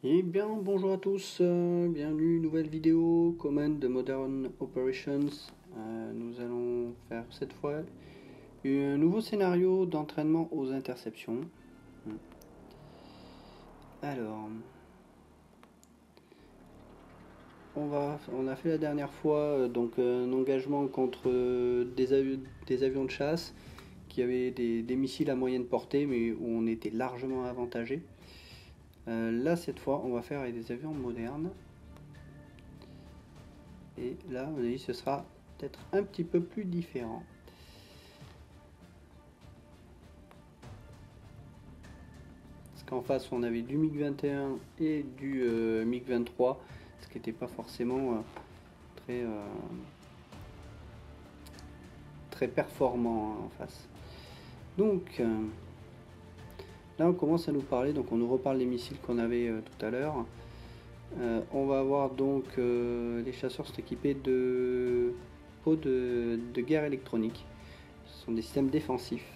Eh bien, bonjour à tous, bienvenue, nouvelle vidéo, command de Modern Operations. Nous allons faire cette fois un nouveau scénario d'entraînement aux interceptions. Alors, on a fait la dernière fois donc un engagement contre des avions de chasse qui avaient des missiles à moyenne portée, mais où on était largement avantagé. Là, cette fois, on va faire avec des avions modernes. Et là, on a dit ce sera peut-être un petit peu plus différent. Parce qu'en face, on avait du MiG-21 et du MiG-23, ce qui n'était pas forcément très, très performant en face. Donc, là, on commence à nous parler, donc on nous reparle des missiles qu'on avait tout à l'heure. On va avoir donc les chasseurs sont équipés de pods de guerre électronique. Ce sont des systèmes défensifs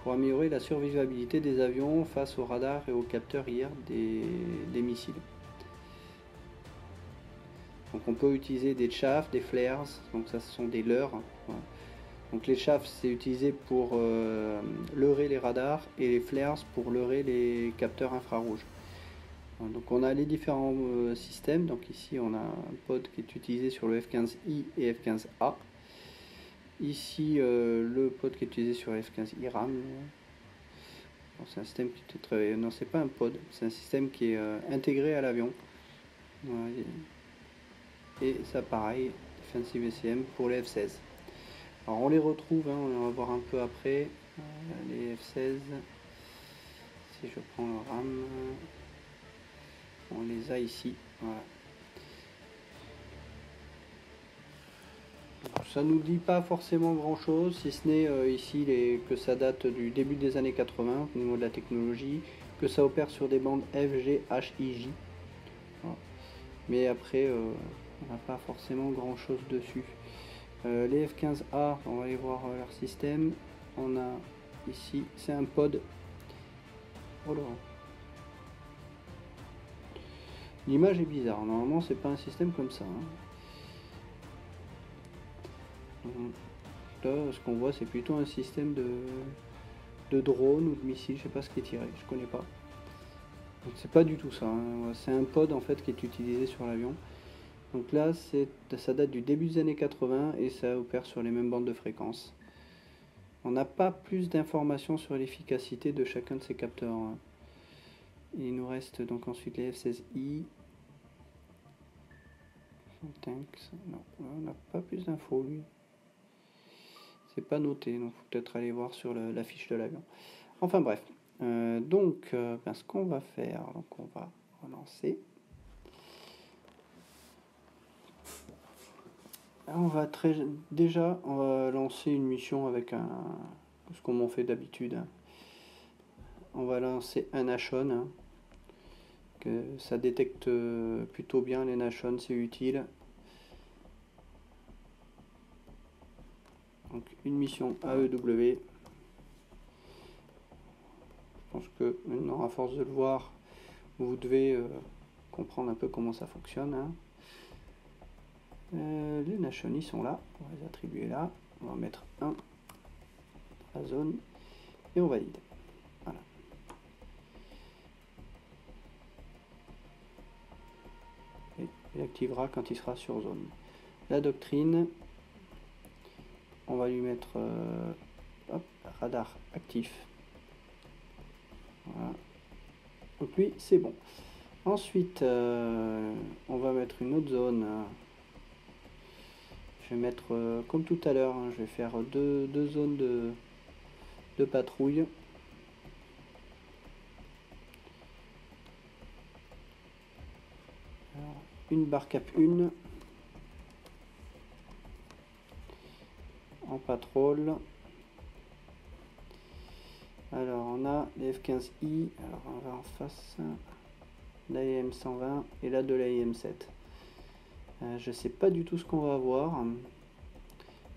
pour améliorer la survivabilité des avions face aux radars et aux capteurs IR des missiles. Donc on peut utiliser des chaffs, des flares, donc ça ce sont des leurres. Voilà. Donc les chaffs c'est utilisé pour leurrer les radars et les flares pour leurrer les capteurs infrarouges. Donc on a les différents systèmes. Donc ici on a un pod qui est utilisé sur le F-15I et F-15A. Ici le pod qui est utilisé sur le F-15I RAM. C'est un système qui est très... Non, c'est pas un pod, c'est un système qui est intégré à l'avion. Voilà. Et ça pareil, Defensive VCM pour les F-16. Alors on les retrouve, hein, on va voir un peu après. Les F-16, si je prends le RAM, on les a ici. Voilà. Ça nous dit pas forcément grand chose, si ce n'est ici que ça date du début des années 80 au niveau de la technologie, que ça opère sur des bandes FG-HIJ. Voilà. Mais après, on n'a pas forcément grand chose dessus. Les F-15A, on va aller voir leur système. On a ici, c'est un pod. Oh là. L'image est bizarre, normalement c'est pas un système comme ça. Hein. Là, ce qu'on voit, c'est plutôt un système de drone ou de missile, je sais pas ce qui est tiré, je connais pas. Donc c'est pas du tout ça, hein. C'est un pod en fait qui est utilisé sur l'avion. Donc là, ça date du début des années 80 et ça opère sur les mêmes bandes de fréquences. On n'a pas plus d'informations sur l'efficacité de chacun de ces capteurs. Hein. Il nous reste donc ensuite les F-16I. Tanks. Non, on n'a pas plus d'infos lui. C'est pas noté, donc faut peut-être aller voir sur la fiche de l'avion. Enfin bref. Donc, ce qu'on va faire, donc on va relancer. Déjà, on va lancer une mission avec ce qu'on fait d'habitude. Hein. On va lancer un Nashon. Hein, que ça détecte plutôt bien les Nashon, c'est utile. Donc une mission AEW. Je pense que maintenant, à force de le voir, vous devez comprendre un peu comment ça fonctionne. Hein. Les Nashon, ils sont là. On va les attribuer là. On va mettre 1 dans la zone et on valide. Voilà. Et il activera quand il sera sur zone. La doctrine, on va lui mettre radar actif. Voilà. Donc lui, c'est bon. Ensuite, on va mettre une autre zone. Je vais mettre, comme tout à l'heure, hein, je vais faire deux zones de patrouille. Alors, une barre cap 1 en patrouille. Alors on a les F-15I, alors on va en face l'AEM 120 et là de l'AEM 7. Je sais pas du tout ce qu'on va avoir.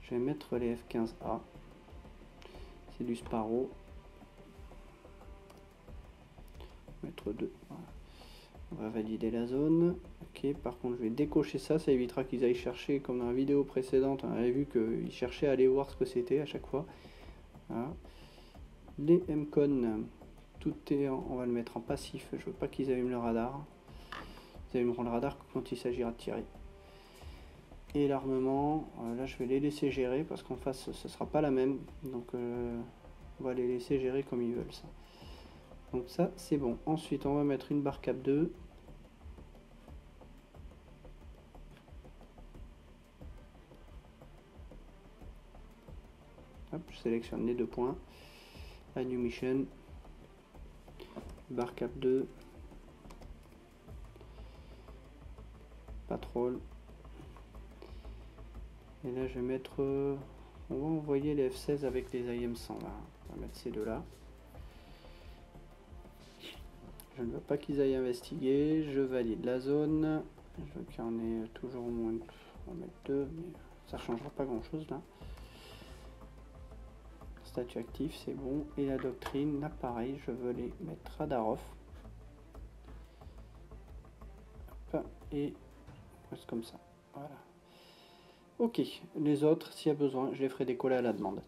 Je vais mettre les F-15A. C'est du Sparrow. Mettre 2. Voilà. On va valider la zone. Ok, par contre je vais décocher ça, ça évitera qu'ils aillent chercher, comme dans la vidéo précédente, on avait vu qu'ils cherchaient à aller voir ce que c'était à chaque fois. Voilà. Les MCON, tout est on va le mettre en passif, je veux pas qu'ils allument le radar. Ils allumeront le radar quand il s'agira de tirer. Et l'armement, là je vais les laisser gérer parce qu'en face ce sera pas la même, donc on va les laisser gérer comme ils veulent ça. Donc ça c'est bon. Ensuite on va mettre une barre cap 2. Hop, je sélectionne les 2 points. La new mission. Barre cap 2. Patrol. Et là je vais mettre... on va envoyer les F-16 avec les IM-100 là. On va mettre ces deux là. Je ne veux pas qu'ils aillent investiguer. Je valide la zone. Je veux qu'il y en ait toujours au moins... on va mettre 2, mais ça ne changera pas grand chose là. Statut actif, c'est bon. Et la doctrine, là pareil, je veux les mettre radar off. Hop, et reste comme ça. Voilà. Ok, les autres, s'il y a besoin, je les ferai décoller à la demande.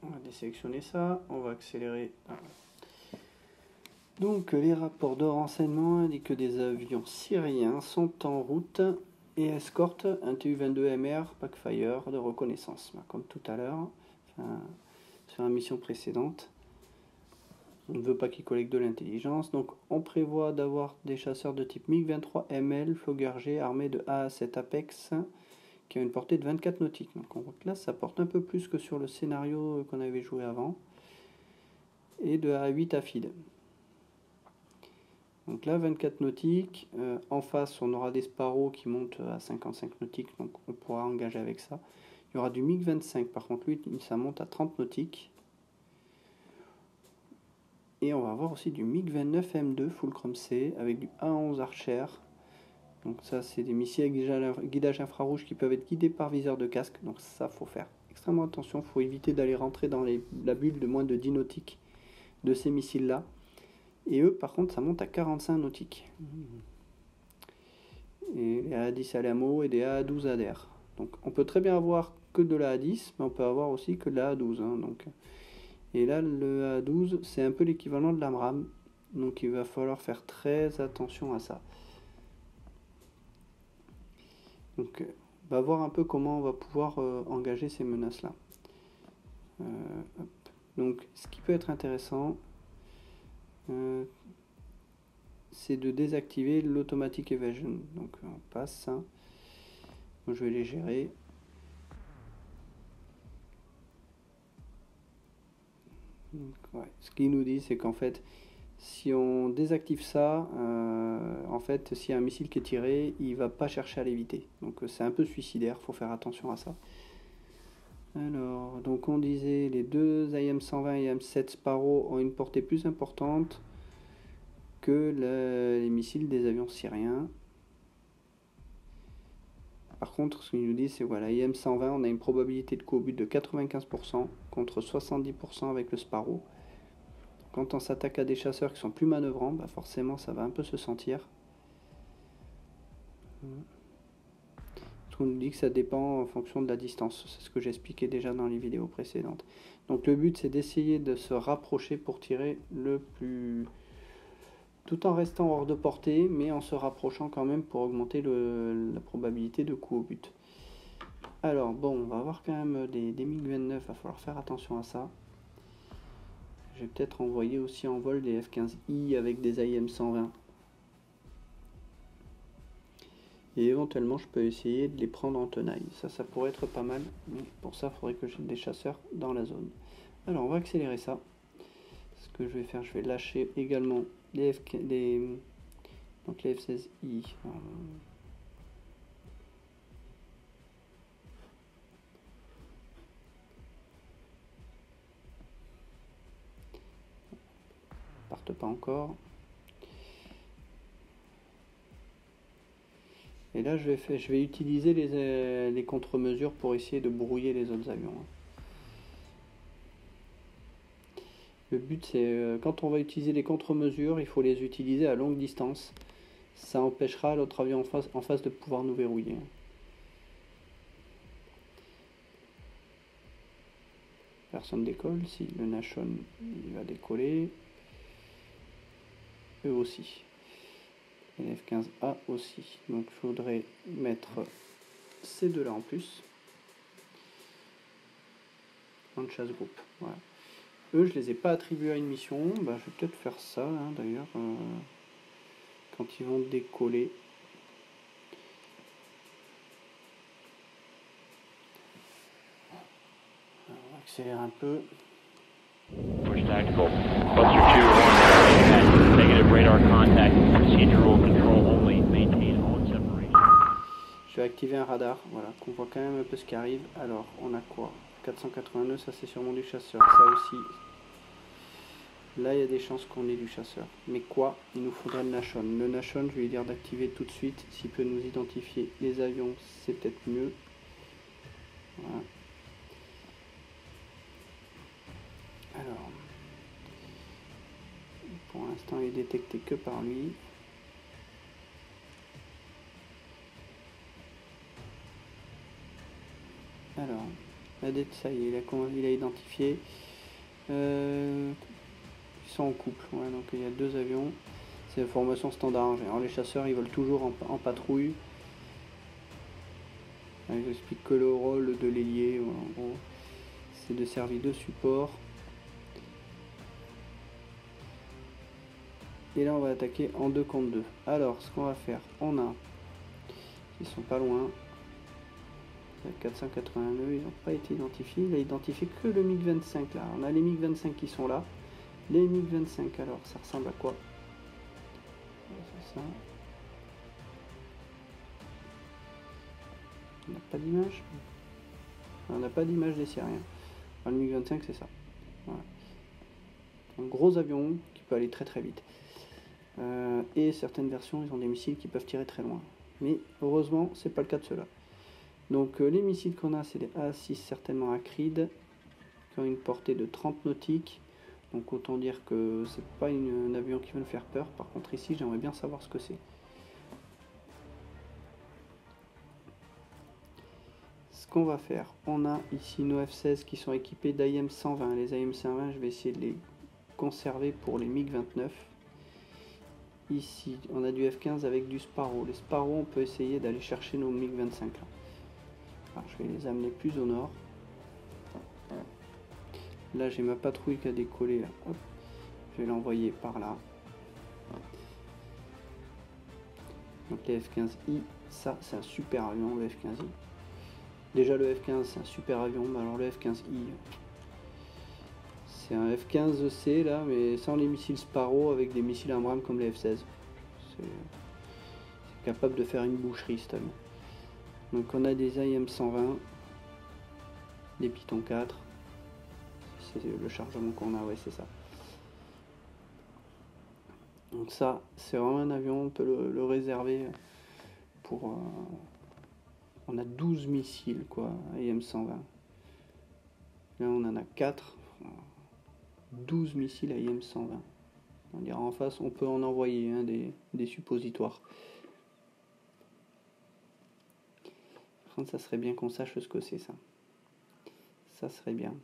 On va désélectionner ça, on va accélérer. Donc les rapports de renseignement indiquent que des avions syriens sont en route et escortent un Tu-22MR Packfire de reconnaissance, comme tout à l'heure, enfin, sur la mission précédente. On ne veut pas qu'ils collectent de l'intelligence, donc on prévoit d'avoir des chasseurs de type MiG-23ML Flaugerger armés de A7 Apex qui a une portée de 24 nautiques. Donc là ça porte un peu plus que sur le scénario qu'on avait joué avant, et de A8 Afid. Donc là 24 nautiques, en face on aura des Sparrow qui montent à 55 nautiques, donc on pourra engager avec ça. Il y aura du MiG-25, par contre lui ça monte à 30 nautiques. Et on va avoir aussi du MiG-29 M2 Fulcrum C avec du A11 Archer. Donc ça c'est des missiles avec guidage infrarouge qui peuvent être guidés par viseur de casque. Donc ça faut faire extrêmement attention, il faut éviter d'aller rentrer dans la bulle de moins de 10 nautiques de ces missiles là. Et eux par contre ça monte à 45 nautiques. Et les A10 Alamo et des A12 ADR. Donc on peut très bien avoir que de la A10, mais on peut avoir aussi que de la A12. Hein, donc. Et là, le A12, c'est un peu l'équivalent de l'AMRAAM. Donc il va falloir faire très attention à ça. Donc on va voir un peu comment on va pouvoir engager ces menaces-là. Donc ce qui peut être intéressant, c'est de désactiver l'automatic evasion. Donc on passe ça. Moi, je vais les gérer. Donc, ouais. Ce qu'il nous dit, c'est qu'en fait, si on désactive ça, en fait, s'il y a un missile qui est tiré, il va pas chercher à l'éviter. Donc c'est un peu suicidaire, faut faire attention à ça. Alors, donc on disait les deux IM-120 et IM-7 Sparrow ont une portée plus importante que les missiles des avions syriens. Par contre, ce qu'il nous dit, c'est voilà, IM-120, on a une probabilité de coup au but de 95% contre 70% avec le Sparrow. Quand on s'attaque à des chasseurs qui sont plus manœuvrants, bah forcément ça va un peu se sentir. On nous dit que ça dépend en fonction de la distance. C'est ce que j'expliquais déjà dans les vidéos précédentes. Donc le but c'est d'essayer de se rapprocher pour tirer le plus... tout en restant hors de portée, mais en se rapprochant quand même pour augmenter la probabilité de coup au but. Alors bon, on va avoir quand même des MiG-29, il va falloir faire attention à ça. Je vais peut-être envoyer aussi en vol des F-15I avec des IM-120. Et éventuellement, je peux essayer de les prendre en tenaille. Ça pourrait être pas mal. Mais pour ça, il faudrait que j'ai des chasseurs dans la zone. Alors, on va accélérer ça. Ce que je vais faire, je vais lâcher également les F-16I. Partent pas encore. Et là, je vais utiliser les contre-mesures pour essayer de brouiller les autres avions. Le but, c'est quand on va utiliser les contre-mesures, il faut les utiliser à longue distance. Ça empêchera l'autre avion en face de pouvoir nous verrouiller. Personne décolle. Si, le Nashon, il va décoller. Eux aussi. Et les F-15A aussi. Donc il faudrait mettre ces deux-là en plus. En chasse groupe. Voilà. Eux, je les ai pas attribués à une mission. Bah, je vais peut-être faire ça, hein, d'ailleurs. Quand ils vont décoller. Alors, on va accélérer un peu. Push tactical. Buster 2, horn negative radar contact. Procedural control only. Maintain all separation. Je vais activer un radar, voilà, qu'on voit quand même un peu ce qui arrive. Alors, on a quoi? 489, ça c'est sûrement du chasseur. Ça aussi, là il y a des chances qu'on ait du chasseur. Mais quoi? Il nous faudrait le Nashon. Le Nashon, je vais lui dire d'activer tout de suite. S'il peut nous identifier les avions, c'est peut-être mieux. Voilà. Alors, pour l'instant, il est détecté que par lui. Alors, ça y est, il a identifié. Ils sont en couple, ouais, donc il y a deux avions. C'est la formation standard. Alors les chasseurs, ils volent toujours en patrouille. J'explique que le rôle de l'ailier, en gros, c'est de servir de support. Et là, on va attaquer en 2 contre 2. Alors, ce qu'on va faire, on a, ils sont pas loin. 482, ils n'ont pas été identifiés. Il a identifié que le MiG-25 là. On a les MiG-25 qui sont là. Les MiG-25, alors, ça ressemble à quoi? C'est ça. On n'a pas d'image. On n'a pas d'image des Syriens. Alors, le MiG-25, c'est ça. Voilà. Un gros avion qui peut aller très très vite. Et certaines versions, ils ont des missiles qui peuvent tirer très loin. Mais heureusement, c'est pas le cas de ceux-là. Donc les missiles qu'on a, c'est les A6 certainement Acrides, qui ont une portée de 30 nautiques. Donc autant dire que c'est pas un avion qui va nous faire peur. Par contre ici, j'aimerais bien savoir ce que c'est. Ce qu'on va faire, on a ici nos F-16 qui sont équipés d'AIM 120. Les AIM 120, je vais essayer de les conserver pour les MiG-29. Ici, on a du F-15 avec du Sparrow. Les Sparrow, on peut essayer d'aller chercher nos MiG-25 là. Alors, je vais les amener plus au nord. Là, j'ai ma patrouille qui a décollé. Là. Hop. Je vais l'envoyer par là. Donc les F-15I, ça c'est un super avion, le F-15I. Déjà le F-15 c'est un super avion, mais alors le F-15I, c'est un F-15C là, mais sans les missiles Sparrow, avec des missiles Abrams comme les F-16. C'est capable de faire une boucherie cet avion. Donc on a des AIM 120, des Python 4, c'est le chargement qu'on a, ouais c'est ça. Donc ça, c'est vraiment un avion, on peut le réserver pour... on a 12 missiles quoi, AIM 120. Là on en a 4, 12 missiles AIM 120. On dira en face, on peut en envoyer hein, des suppositoires. Par contre, ça serait bien qu'on sache ce que c'est ça. Ça serait bien.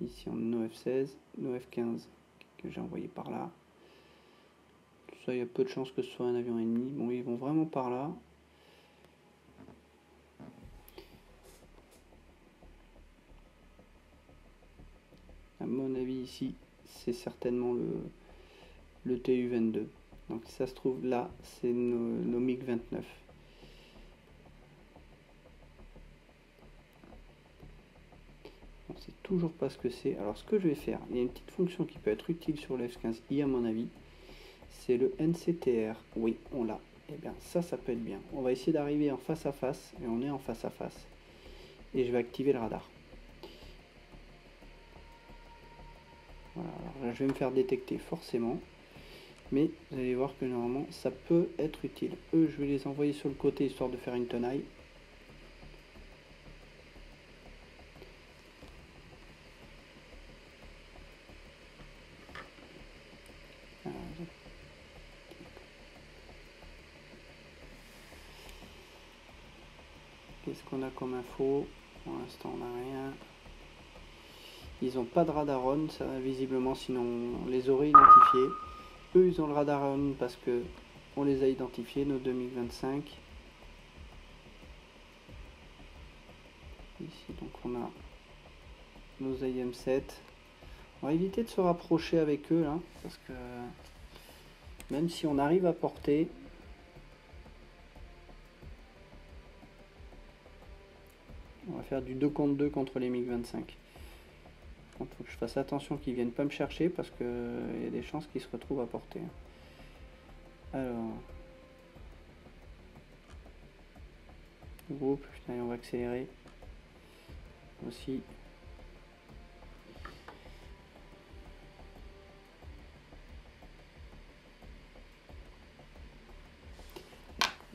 Ici on a nos F-16, nos F-15 que j'ai envoyé par là. Ça, il y a peu de chances que ce soit un avion ennemi. Bon, ils vont vraiment par là. À mon avis, ici, c'est certainement le TU-22. Donc, si ça se trouve là, c'est nos MiG-29. On sait toujours pas ce que c'est. Alors, ce que je vais faire, il y a une petite fonction qui peut être utile sur le F-15I, à mon avis. C'est le NCTR. Oui, on l'a. Et bien, ça peut être bien. On va essayer d'arriver en face à face. Et on est en face à face. Et je vais activer le radar. Voilà, alors là, je vais me faire détecter forcément. Mais vous allez voir que normalement, ça peut être utile. Eux, je vais les envoyer sur le côté, histoire de faire une tenaille. Qu'est-ce qu'on a comme info? Pour l'instant on n'a rien. Ils n'ont pas de radar on, ça visiblement, sinon on les aurait identifiés. Eux ils ont le radar on parce que on les a identifiés, nos 2025. Ici donc on a nos IM7. On va éviter de se rapprocher avec eux là, parce que même si on arrive à porter, on va faire du 2 contre 2 contre les MiG-25. Il faut que je fasse attention qu'ils viennent pas me chercher parce qu'il y a des chances qu'ils se retrouvent à porter. Alors, groupe, putain, on va accélérer aussi.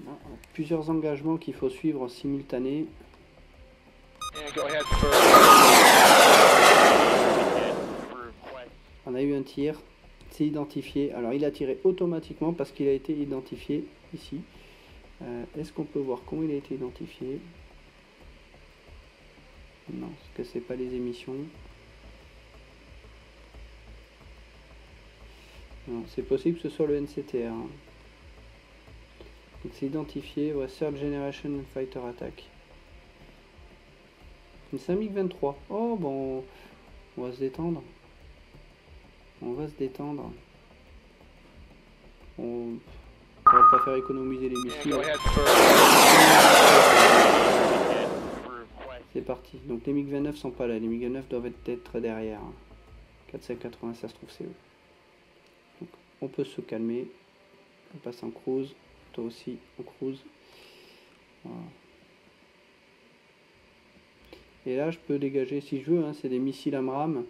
Non, plusieurs engagements qu'il faut suivre en simultané. On a eu un tir, c'est identifié. Alors il a tiré automatiquement parce qu'il a été identifié ici. Est-ce qu'on peut voir comment il a été identifié? Non, parce que c'est pas les émissions. Non, c'est possible que ce soit le NCTR. Hein. Donc c'est identifié, ouais, Third Generation Fighter Attack. C'est un MiG-23. Oh bon, on va se détendre. On va se détendre. On va pas faire économiser les missiles. C'est parti. Donc les MiG-29 sont pas là. Les MiG-29 doivent être derrière. 480, ça se trouve c'est eux. Donc, on peut se calmer. On passe en cruise. Toi aussi en cruise. Voilà. Et là je peux dégager si je veux. Hein, c'est des missiles AMRAAM.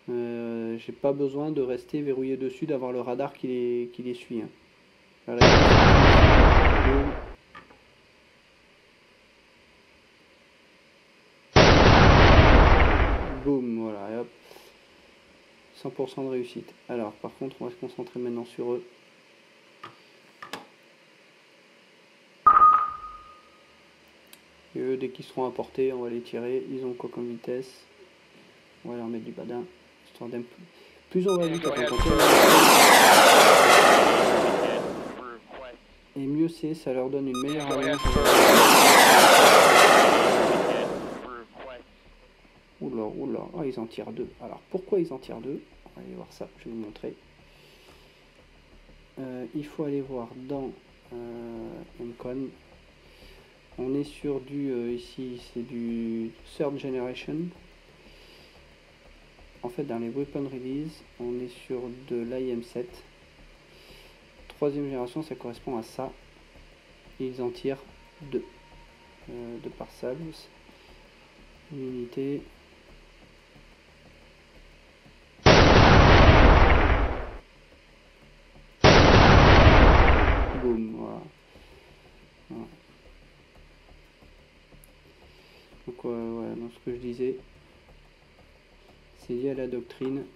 J'ai pas besoin de rester verrouillé dessus, d'avoir le radar qui les suit. Hein. Voilà. Boum, voilà, et hop. 100% de réussite. Alors, par contre, on va se concentrer maintenant sur eux. Et eux, dès qu'ils seront à portée, on va les tirer. Ils ont quoi comme vitesse? On va leur mettre du badin. Histoire d'un peu. Plus on va vite, et mieux c'est, ça leur donne une meilleure allonge. Oula, oula, oh, ils en tirent deux. Alors pourquoi ils en tirent deux? On va aller voir ça, je vais vous montrer. Il faut aller voir dans MCON. On est sur du, ici c'est du Third Generation. En fait, dans les weapon release, on est sur de l'IM7. Troisième génération, ça correspond à ça. Et ils en tirent deux. Deux par salve. Une unité. Boum, voilà. Voilà. Donc, ouais, dans ce que je disais. C'est lié à la doctrine.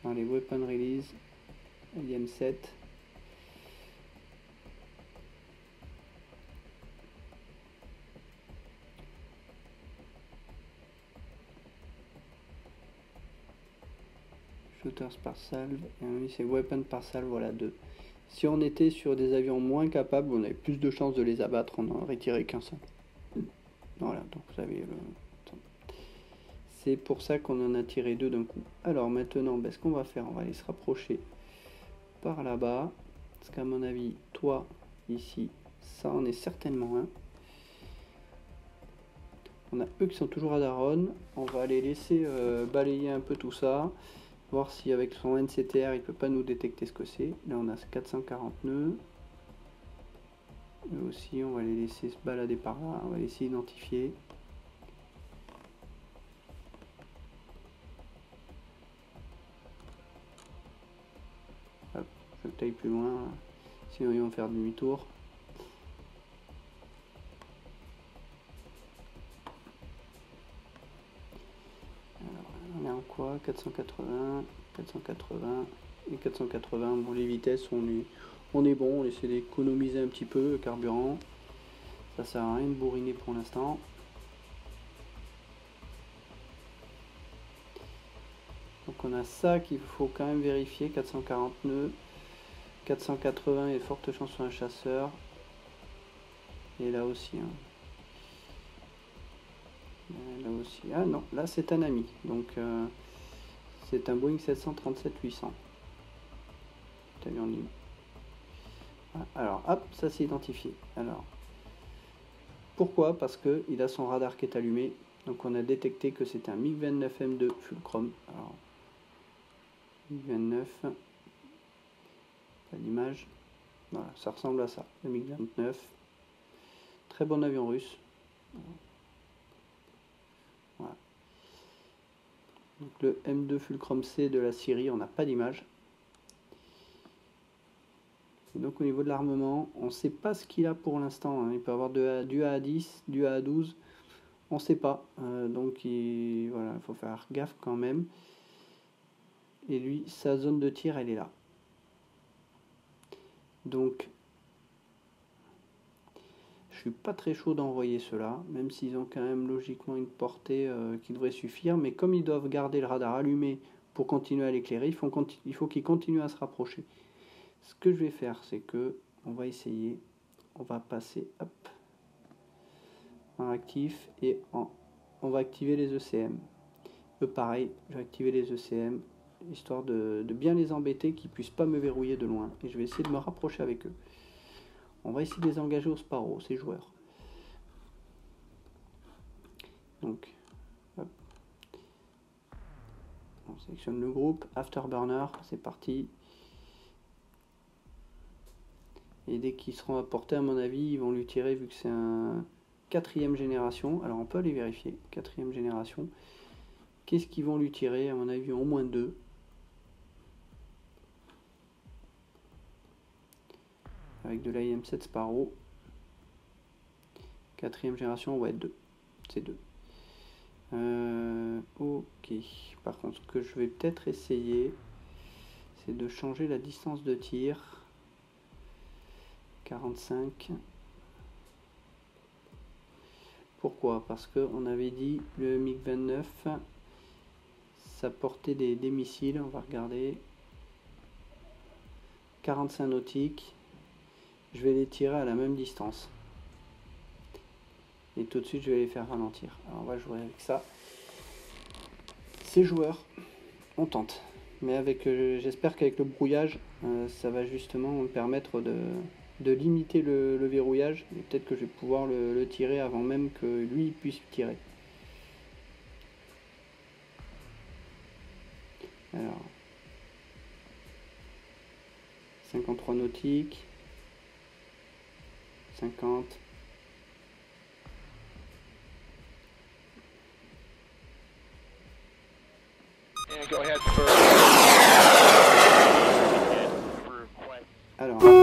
Dans les weapon release, IM7. Shooters par salve. Et oui, c'est weapon par salve, voilà 2. Si on était sur des avions moins capables, on avait plus de chances de les abattre, on n'en aurait tiré qu'un seul. Voilà, donc vous avez le... C'est pour ça qu'on en a tiré deux d'un coup. Alors maintenant, ben, ce qu'on va faire, on va aller se rapprocher par là-bas. Parce qu'à mon avis, toi, ici, ça en est certainement un. On a eux qui sont toujours à Daron. On va aller laisser balayer un peu tout ça. Voir si avec son NCTR, il peut pas nous détecter ce que c'est. Là, on a 440 nœuds. Eux aussi, on va les laisser se balader par là. On va laisser identifier. Je taille plus loin, sinon ils vont faire demi-tour. On est en quoi? 480, 480 et 480. Bon, les vitesses, on est bon, on essaie d'économiser un petit peu le carburant. Ça sert à rien de bourriner pour l'instant. Donc on a ça qu'il faut quand même vérifier, 440 nœuds, 480 et forte chance sur un chasseur. Et là aussi. Hein. Là aussi. Ah non, là c'est un ami. Donc c'est un Boeing 737-800. Alors hop, ça c'est identifié. Alors pourquoi? Parce que il a son radar qui est allumé. Donc on a détecté que c'est un MiG-29M2 Fulcrum. Alors MiG-29, pas l'image. Voilà, ça ressemble à ça. Le MiG-29, très bon avion russe. Voilà. Donc le M2 Fulcrum C de la Syrie, on n'a pas d'image. Donc au niveau de l'armement, on ne sait pas ce qu'il a pour l'instant. Hein. Il peut avoir du AA10, du AA12, on ne sait pas. Donc voilà, il faut faire gaffe quand même. Et lui, sa zone de tir, elle est là. Donc, je suis pas très chaud d'envoyer cela, même s'ils ont quand même logiquement une portée qui devrait suffire. Mais comme ils doivent garder le radar allumé pour continuer à l'éclairer, il faut qu'ils continuent à se rapprocher. Ce que je vais faire, c'est que on va essayer, on va passer hop, en actif et on va activer les ECM. Pareil, je vais activer les ECM, histoire de bien les embêter, qu'ils ne puissent pas me verrouiller de loin. Et je vais essayer de me rapprocher avec eux. On va essayer de les engager au Sparrow, ces joueurs. Donc, hop. On sélectionne le groupe, Afterburner, c'est parti. Et dès qu'ils seront à portée, à mon avis, ils vont lui tirer, vu que c'est un 4e génération. Alors on peut aller vérifier, 4e génération. Qu'est-ce qu'ils vont lui tirer? À mon avis, au moins 2. Avec de l'AIM-7 Sparrow. 4e génération, ouais, 2. C'est 2. Ok. Par contre, ce que je vais peut-être essayer, c'est de changer la distance de tir. 45. Pourquoi? Parce qu'on avait dit le MiG-29, ça portait des missiles. On va regarder. 45 nautiques. Je vais les tirer à la même distance. Et tout de suite, je vais les faire ralentir. Alors, on va jouer avec ça. Ces joueurs, on tente. Mais avec, j'espère qu'avec le brouillage, ça va justement me permettre de limiter le verrouillage. Et peut-être que je vais pouvoir le tirer avant même que lui puisse tirer. Alors, 53 nautiques. 50. Alors, voilà.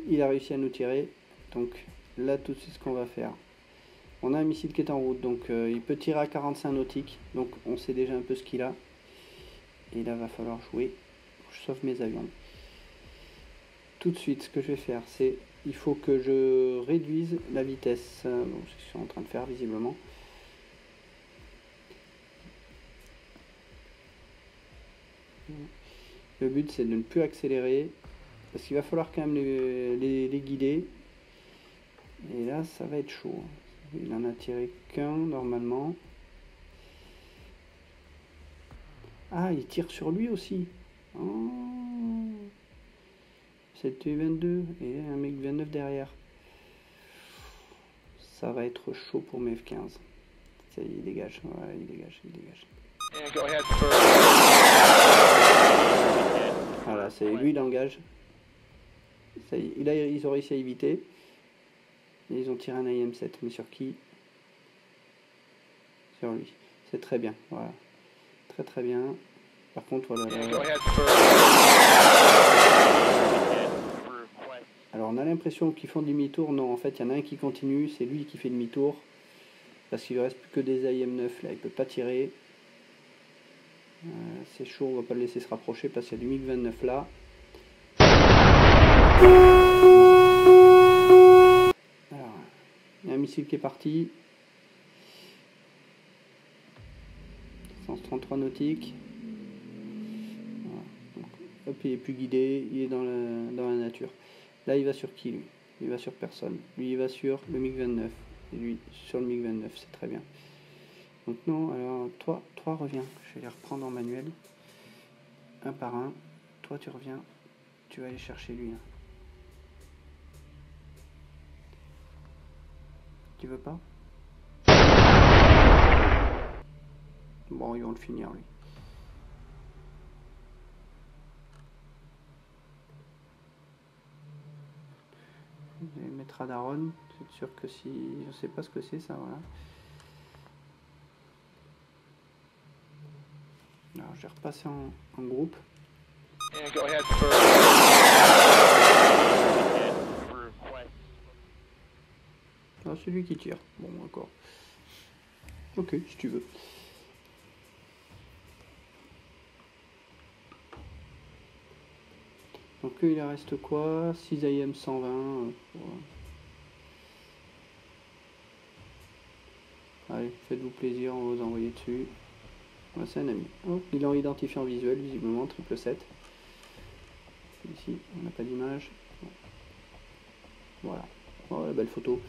Il a réussi à nous tirer. Donc là, tout de suite, ce qu'on va faire. On a un missile qui est en route, donc il peut tirer à 45 nautiques. Donc on sait déjà un peu ce qu'il a. Et là, va falloir jouer. Je sauve mes avions. Tout de suite, ce que je vais faire, c'est il faut que je réduise la vitesse. Bon, c'est ce que je suis en train de faire visiblement. Le but, c'est de ne plus accélérer, parce qu'il va falloir quand même les guider. Et là, ça va être chaud. Il en a tiré qu'un normalement. Ah, il tire sur lui aussi. Oh. C'est le T-22 et un MiG-29 derrière. Ça va être chaud pour mes F-15. Ça y est, il dégage. Ouais, il dégage. Voilà, c'est lui, il engage. Ça y est, ils ont réussi à éviter. Et ils ont tiré un AIM-7. Mais sur qui? Sur lui. C'est très bien. Voilà. Très très bien. Par contre, voilà. Alors on a l'impression qu'ils font demi-tour. Non, en fait, il y en a un qui continue. C'est lui qui fait demi-tour. Parce qu'il ne reste plus que des AIM-9. Là, il ne peut pas tirer. C'est chaud, on va pas le laisser se rapprocher parce qu'il y a du MiG-29 là. Alors, il y a un missile qui est parti. 133 nautiques. Voilà. Donc, hop, il est plus guidé, il est dans la nature. Là, il va sur qui, lui? Il va sur personne. Lui, il va sur le MiG-29. Et lui, sur le MiG-29, c'est très bien. Donc non, alors, toi reviens. Je vais les reprendre en manuel. Un par un. Toi, tu reviens. Tu vas aller chercher lui. Hein. Tu veux pas? Bon, ils vont le finir, lui. Je vais mettre Radaron. C'est sûr que si... Je sais pas ce que c'est, ça, voilà. Alors, je vais repasser en groupe. Ah, c'est lui qui tire. Bon, d'accord. Ok, si tu veux. Donc il reste quoi? 6 AM 120. Voilà. Allez, faites-vous plaisir, on va vous envoyer dessus. Voilà, c'est un ami. Oh, il est en identifié en visuel, visiblement, 777. Ici, on n'a pas d'image. Voilà. Oh, la belle photo.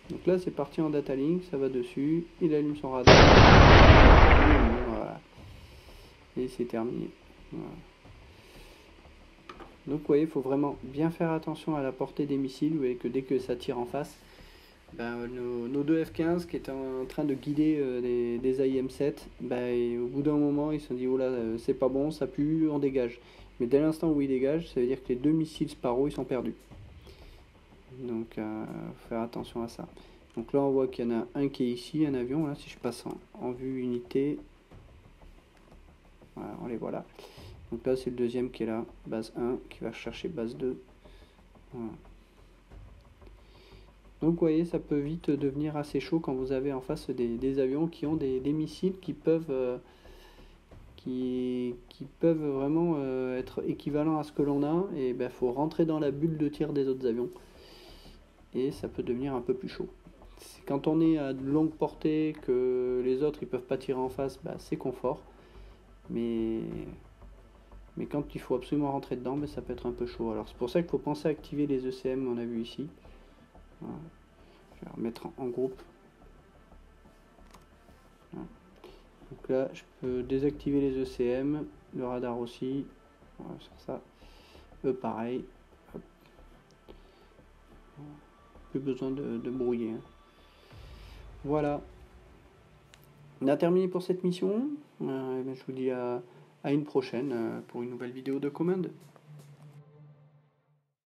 Donc là, c'est parti en data link, ça va dessus. Il allume son radar. Voilà. Et c'est terminé. Voilà. Donc vous voyez, il faut vraiment bien faire attention à la portée des missiles. Vous voyez que dès que ça tire en face, ben, nos deux F-15 qui étaient en train de guider des AIM-7, ben, au bout d'un moment ils se sont dit oh là c'est pas bon, ça pue, on dégage. Mais dès l'instant où ils dégagent, ça veut dire que les deux missiles Sparrow ils sont perdus. Donc faut faire attention à ça. Donc là on voit qu'il y en a un qui est ici, un avion, là si je passe en vue unité, voilà, on les voit là. Donc là c'est le deuxième qui est là, base 1, qui va chercher base 2. Voilà. Donc vous voyez, ça peut vite devenir assez chaud quand vous avez en face des avions qui ont des missiles qui peuvent, qui peuvent vraiment être équivalents à ce que l'on a. Et il faut rentrer dans la bulle de tir des autres avions. Et ça peut devenir un peu plus chaud. Quand on est à de longue portée, que les autres ils peuvent pas tirer en face, c'est confort. Mais quand il faut absolument rentrer dedans, ça peut être un peu chaud. Alors c'est pour ça qu'il faut penser à activer les ECM, on a vu ici. Voilà. Je vais remettre en groupe. Voilà. Donc là, je peux désactiver les ECM, le radar aussi. Voilà, sur ça. Pareil. Hop. Plus besoin de brouiller. Hein. Voilà. On a terminé pour cette mission. Je vous dis à une prochaine pour une nouvelle vidéo de commande.